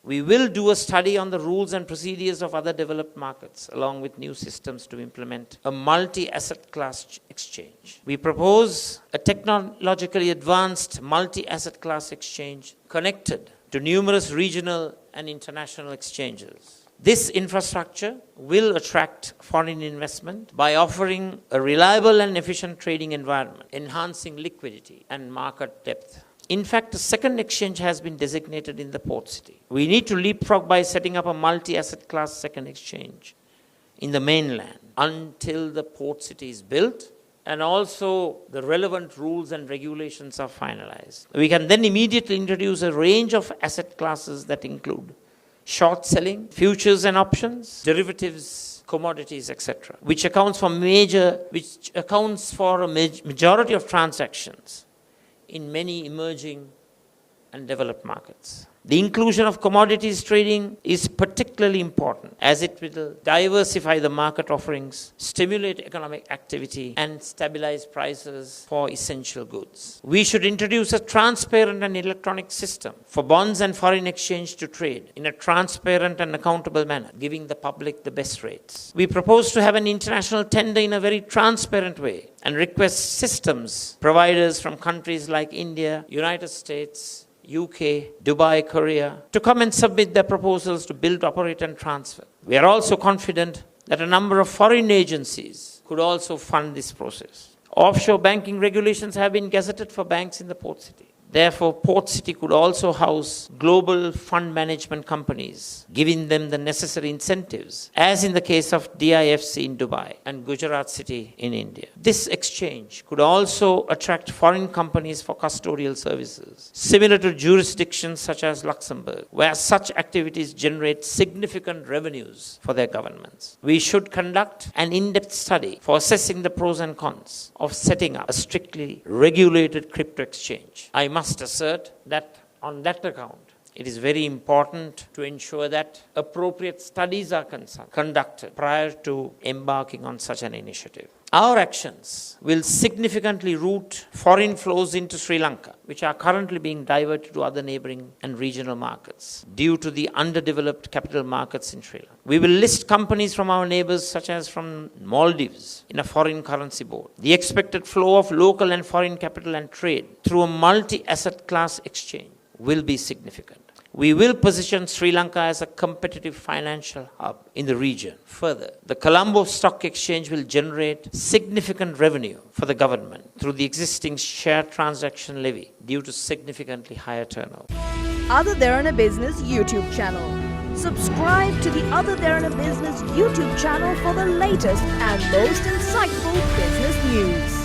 We will do a study on the rules and procedures of other developed markets, along with new systems to implement a multi-asset class exchange. We propose a technologically advanced multi-asset class exchange connected to numerous regional and international exchanges. This infrastructure will attract foreign investment by offering a reliable and efficient trading environment, enhancing liquidity and market depth. In fact, a second exchange has been designated in the port city. We need to leapfrog by setting up a multi-asset class second exchange in the mainland until the port city is built and also the relevant rules and regulations are finalized. We can then immediately introduce a range of asset classes that include short selling, futures and options, derivatives, commodities, etc., which accounts for a majority of transactions in many emerging and developed markets. The inclusion of commodities trading is particularly important as it will diversify the market offerings, stimulate economic activity, and stabilize prices for essential goods. We should introduce a transparent and electronic system for bonds and foreign exchange to trade in a transparent and accountable manner, giving the public the best rates. We propose to have an international tender in a very transparent way and request systems providers from countries like India, United States, UK, Dubai, Korea, to come and submit their proposals to build, operate and transfer. We are also confident that a number of foreign agencies could also fund this process. Offshore banking regulations have been gazetted for banks in the port city. Therefore, Port City could also house global fund management companies, giving them the necessary incentives, as in the case of DIFC in Dubai and Gujarat City in India. This exchange could also attract foreign companies for custodial services, similar to jurisdictions such as Luxembourg, where such activities generate significant revenues for their governments. We should conduct an in-depth study for assessing the pros and cons of setting up a strictly regulated crypto exchange. I must assert that on that account, it is very important to ensure that appropriate studies are conducted prior to embarking on such an initiative. Our actions will significantly route foreign flows into Sri Lanka, which are currently being diverted to other neighboring and regional markets due to the underdeveloped capital markets in Sri Lanka. We will list companies from our neighbors, such as from Maldives, in a foreign currency board. The expected flow of local and foreign capital and trade through a multi-asset class exchange will be significant. We will position Sri Lanka as a competitive financial hub in the region. Further, the Colombo Stock Exchange will generate significant revenue for the government through the existing share transaction levy due to significantly higher turnover. Other Derana Business YouTube channel. Subscribe to the Other Derana Business YouTube channel for the latest and most insightful business news.